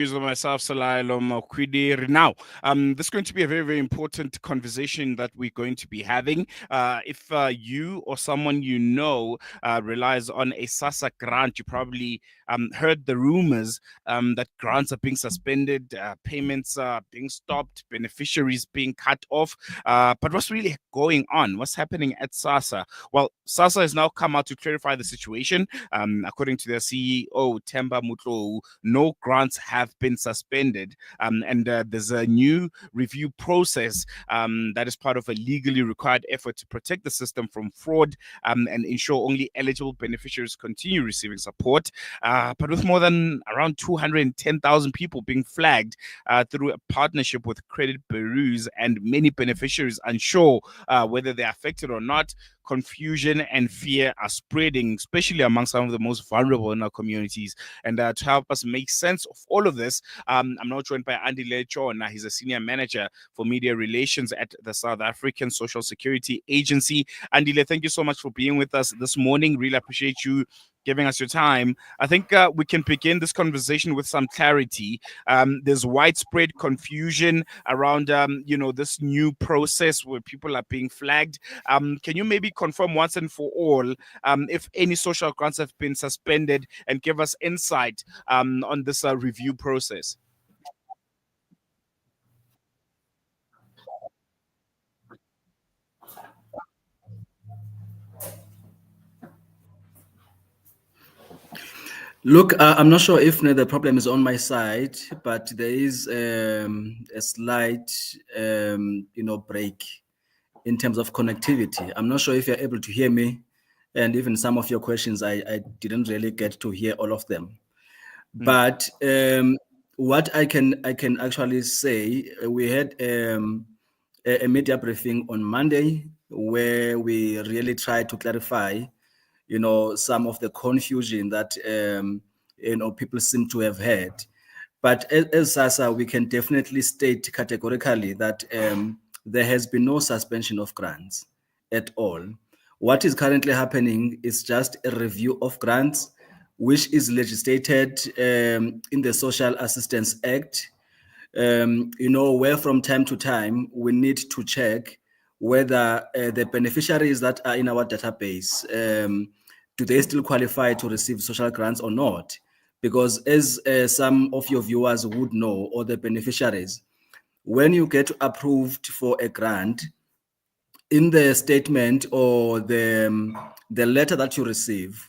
Myself, Salailo Mokwidi. Now, this is going to be a very, very important conversation that we're going to be having. If you or someone you know relies on a SASSA grant, you probably heard the rumors that grants are being suspended, payments are being stopped, beneficiaries being cut off. But what's really going on? What's happening at SASSA? Well, SASSA has now come out to clarify the situation. According to their CEO, Temba Mutlo, no grants have been suspended, and there's a new review process that is part of a legally required effort to protect the system from fraud and ensure only eligible beneficiaries continue receiving support. But with more than around 210,000 people being flagged through a partnership with credit bureaus and many beneficiaries unsure whether they're affected or not, confusion and fear are spreading, especially among some of the most vulnerable in our communities. And to help us make sense of all of this, I'm now joined by Andile Tshona. He's a senior manager for media relations at the South African Social Security Agency. Andile, thank you so much for being with us this morning. Really appreciate you giving us your time. I think we can begin this conversation with some clarity. There's widespread confusion around, this new process where people are being flagged. Can you maybe confirm once and for all if any social grants have been suspended and give us insight on this review process? Look, I'm not sure if the problem is on my side, but there is a slight, break in terms of connectivity. I'm not sure if you're able to hear me, and even some of your questions, I didn't really get to hear all of them. But what I can actually say, we had a media briefing on Monday where we really tried to clarify some of the confusion that, people seem to have had. But as SASSA, we can definitely state categorically that there has been no suspension of grants at all. What is currently happening is just a review of grants, which is legislated in the Social Assistance Act, where from time to time we need to check whether the beneficiaries that are in our database, do they still qualify to receive social grants or not? Because as some of your viewers would know, or the beneficiaries, when you get approved for a grant, in the statement or the letter that you receive,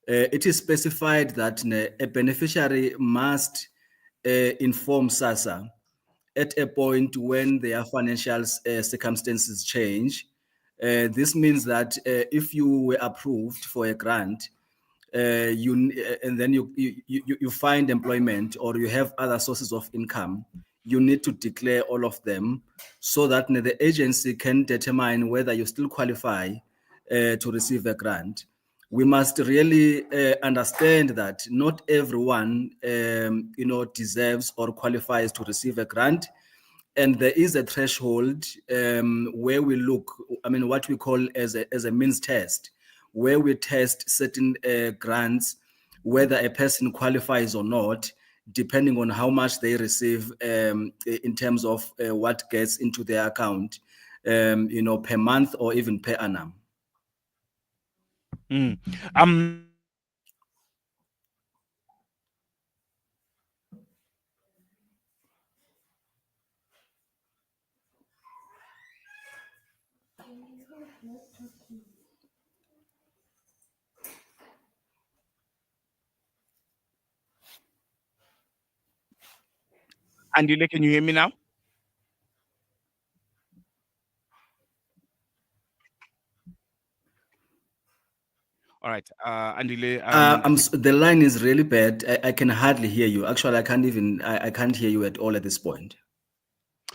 it is specified that a beneficiary must inform SASSA at a point when their financial circumstances change. This means that if you were approved for a grant, and then you find employment or you have other sources of income, you need to declare all of them so that the agency can determine whether you still qualify to receive a grant. We must really understand that not everyone, deserves or qualifies to receive a grant. And there is a threshold where we look, what we call as a means test, where we test certain grants, whether a person qualifies or not, depending on how much they receive in terms of what gets into their account, per month or even per annum. Andile, can you hear me now? All right, Andile. The line is really bad. I can hardly hear you. Actually, I can't hear you at all at this point.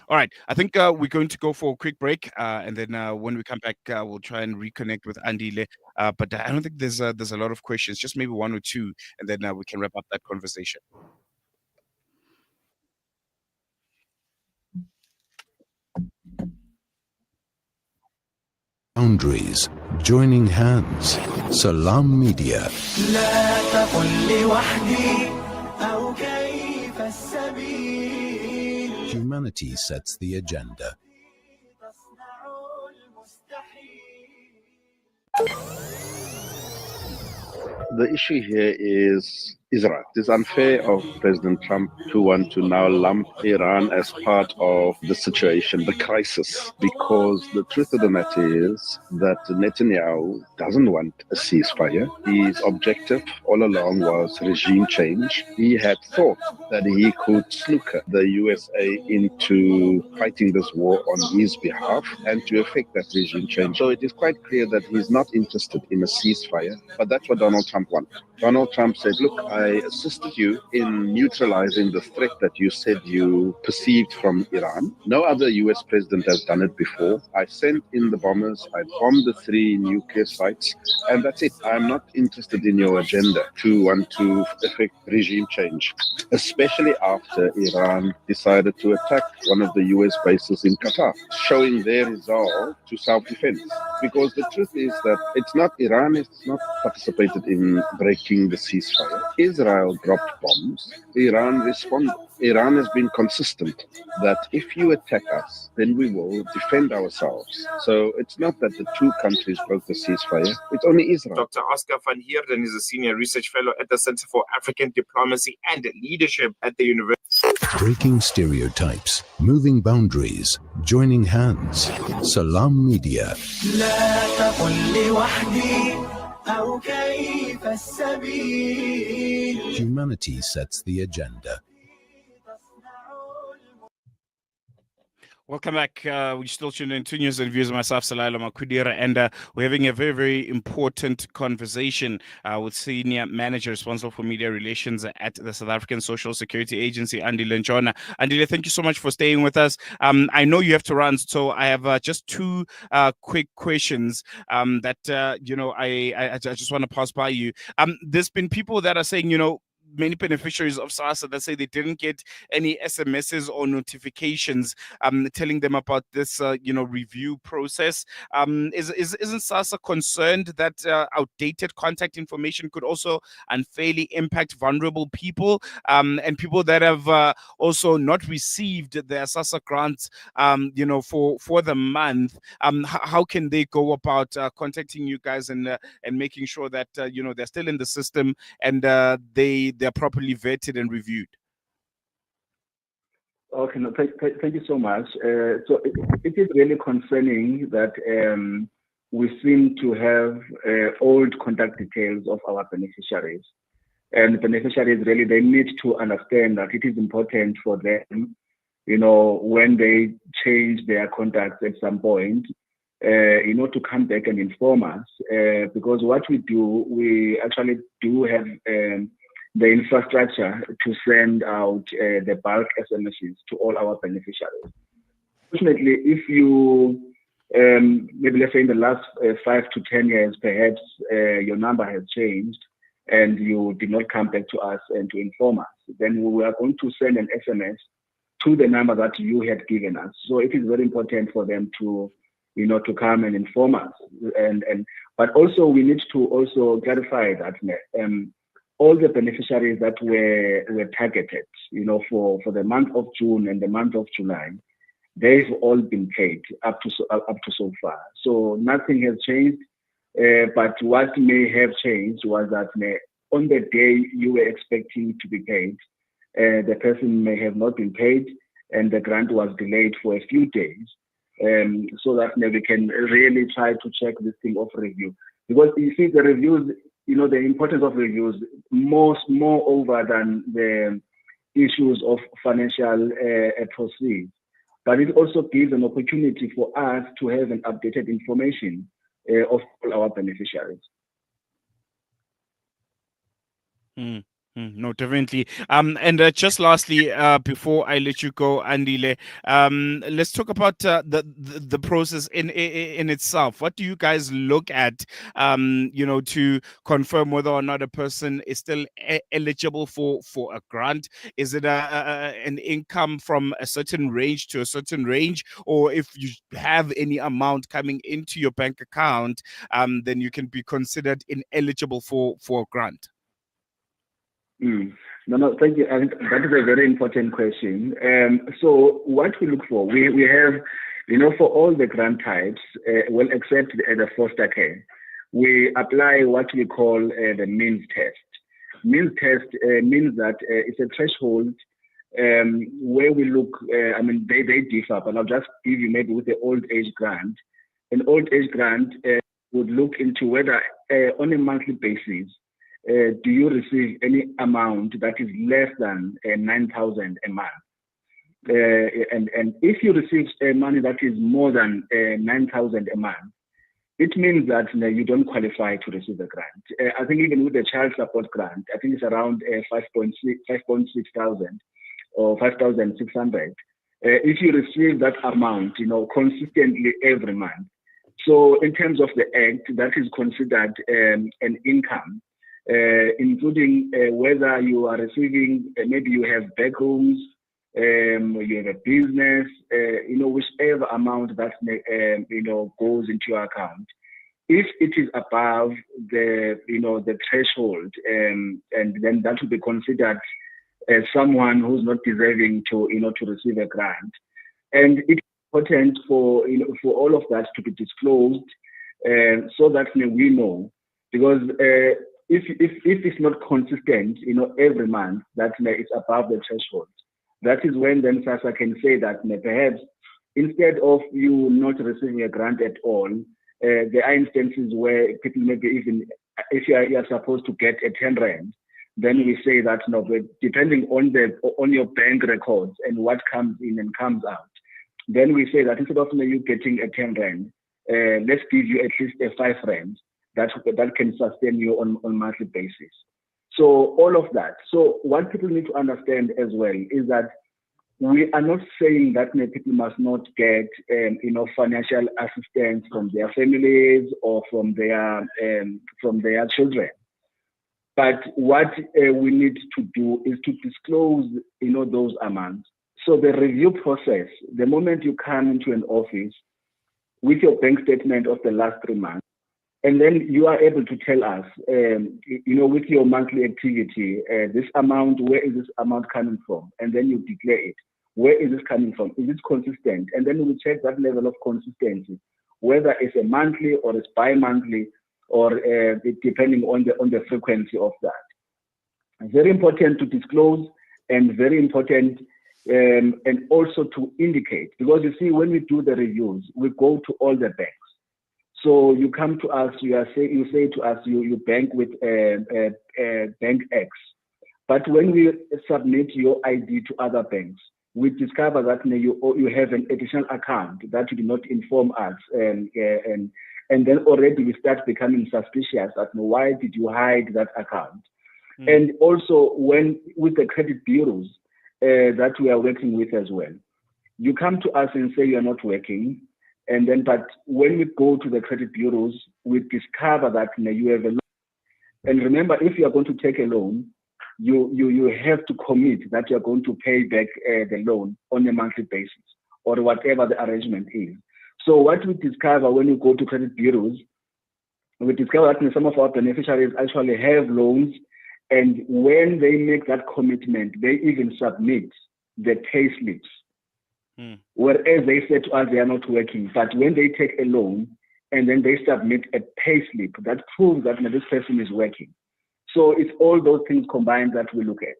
All right, I think we're going to go for a quick break, and then when we come back, we'll try and reconnect with Andile. But I don't think there's a lot of questions, just maybe one or two, and then we can wrap up that conversation. Boundaries, joining hands. Salam Media. Humanity sets the agenda. The issue here is Israel. It is unfair of President Trump to want to now lump Iran as part of the situation, the crisis, because the truth of the matter is that Netanyahu doesn't want a ceasefire. His objective all along was regime change. He had thought that he could snooker the USA into fighting this war on his behalf and to effect that regime change. So it is quite clear that he's not interested in a ceasefire, but that's what Donald Trump wanted. Donald Trump said, look, I assisted you in neutralizing the threat that you said you perceived from Iran. No other US president has done it before. I sent in the bombers, I bombed the 3 nuclear sites, and that's it. I'm not interested in your agenda to want to effect regime change, especially after Iran decided to attack one of the US bases in Qatar, showing their resolve to self-defense. Because the truth is that it's not Iran has not participated in breaking the ceasefire. Israel dropped bombs. Iran responded. Iran has been consistent that if you attack us, then we will defend ourselves. So it's not that the 2 countries broke the ceasefire, it's only Israel. Dr. Oscar van Heerden is a senior research fellow at the Center for African Diplomacy and Leadership at the University. Breaking stereotypes, moving boundaries, joining hands. Salam Media. Humanity sets the agenda. Welcome back. We're still tuning in to News and Views. Myself, Salaila Makudira, and we're having a very, very important conversation with Senior Manager responsible for media relations at the South African Social Security Agency, Andile and Tshona. Andile, thank you so much for staying with us. I know you have to run, so I have just 2 quick questions that I just want to pass by you. There's been people that are saying, many beneficiaries of SASSA that say they didn't get any SMSs or notifications telling them about this review process. Isn't SASSA concerned that outdated contact information could also unfairly impact vulnerable people and people that have also not received their SASSA grants for the month? How can they go about contacting you guys and making sure that they're still in the system and they're properly vetted and reviewed? Okay, no, thank you so much. So it is really concerning that we seem to have old contact details of our beneficiaries. And beneficiaries really, they need to understand that it is important for them, when they change their contacts at some point, to come back and inform us. Because what we do, we actually do have the infrastructure to send out the bulk SMSs to all our beneficiaries. Fortunately, if you, maybe let's say in the last 5 to 10 years, perhaps your number has changed and you did not come back to us and to inform us, then we are going to send an SMS to the number that you had given us. So it is very important for them to, to come and inform us. But also we need to also clarify that all the beneficiaries that were targeted, for the month of June and the month of July, they've all been paid up to so far. So nothing has changed. But what may have changed was that on the day you were expecting to be paid, the person may have not been paid, and the grant was delayed for a few days, so that we can really try to check this thing of review. Because you see, the reviews, the importance of reviews, more over than the issues of financial proceeds. But it also gives an opportunity for us to have an updated information of all our beneficiaries. No, definitely. And just lastly, before I let you go, Andile, let's talk about the process in itself. What do you guys look at, to confirm whether or not a person is still eligible for a grant? Is it an income from a certain range to a certain range, or if you have any amount coming into your bank account, then you can be considered ineligible for a grant? No, thank you. I think that is a very important question. So what we look for, we have, for all the grant types, well, except the foster care, we apply what we call the means test. Means test means that it's a threshold where we look, they differ, but I'll just give you maybe with the old age grant. An old age grant would look into whether on a monthly basis, do you receive any amount that is less than 9,000 a month? And if you receive money that is more than 9,000 a month, it means that you don't qualify to receive a grant. I think even with the child support grant, I think it's around 5.6 thousand or 5,600. If you receive that amount, consistently every month. So in terms of the act, that is considered an income, including whether you are receiving, maybe you have back rooms, you have a business, whichever amount that goes into your account. If it is above the threshold, and then that will be considered as someone who's not deserving to receive a grant. And it's important for all of that to be disclosed, so that we know, because if it's not consistent, every month, that it's above the threshold. That is when then SASSA can say that perhaps instead of you not receiving a grant at all, there are instances where people maybe even if you are supposed to get a 10 rand, then we say that no, but depending on your bank records and what comes in and comes out, then we say that instead of you getting a 10 rand, let's give you at least a 5 rand that can sustain you on monthly basis. So all of that. So what people need to understand as well is that we are not saying that people must not get financial assistance from their families or from their children. But what we need to do is to disclose those amounts. So the review process, the moment you come into an office with your bank statement of the last 3 months, and then you are able to tell us, with your monthly activity, this amount, where is this amount coming from? And then you declare it. Where is this coming from? Is it consistent? And then we check that level of consistency, whether it's a monthly or it's bi-monthly, or depending on the frequency of that. Very important to disclose, and very important and also to indicate, because you see, when we do the reviews, we go to all the banks. So you come to us, you say to us, you bank with Bank X. But when we submit your ID to other banks, we discover that you have an additional account that you did not inform us, and then already we start becoming suspicious that why did you hide that account? And also with the credit bureaus that we are working with as well, you come to us and say you're not working. And then, but when we go to the credit bureaus, we discover that you have a loan. And remember, if you are going to take a loan, you have to commit that you're going to pay back the loan on a monthly basis, or whatever the arrangement is. So what we discover when we go to credit bureaus, we discover that some of our beneficiaries actually have loans, and when they make that commitment, they even submit the pay slips. Whereas they say to us they are not working, but when they take a loan and then they submit a pay slip that proves that this person is working. So it's all those things combined that we look at.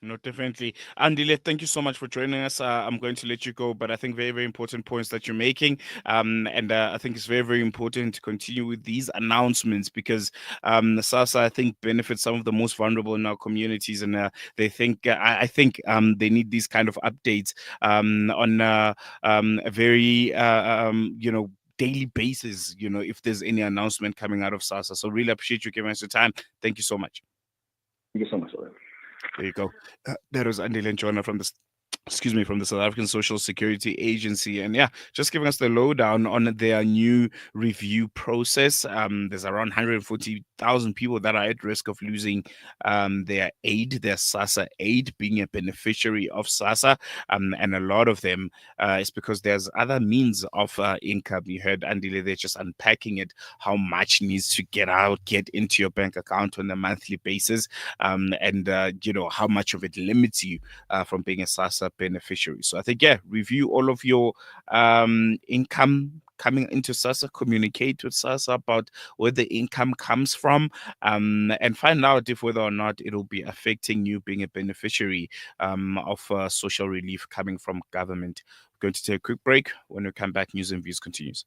No, definitely. Andile, thank you so much for joining us. I'm going to let you go, but I think very, very important points that you're making. And I think it's very, very important to continue with these announcements, because SASSA, I think, benefits some of the most vulnerable in our communities. And they think, I think they need these kind of updates on a very, daily basis, if there's any announcement coming out of SASSA. So really appreciate you giving us your time. Thank you so much. Thank you so much. There you go. That was Andile and Tshona from the from the South African Social Security Agency. And yeah, just giving us the lowdown on their new review process. There's around 140,000 people that are at risk of losing their aid, their SASSA aid, being a beneficiary of SASSA. And a lot of them is because there's other means of income. You heard Andile, they're just unpacking it, how much needs to get into your bank account on a monthly basis, and how much of it limits you from being a SASSA beneficiary. So I think, yeah, review all of your income coming into SASSA, communicate with SASSA about where the income comes from, and find out if whether or not it'll be affecting you being a beneficiary of social relief coming from government. We're going to take a quick break. When we come back, News and Views continues.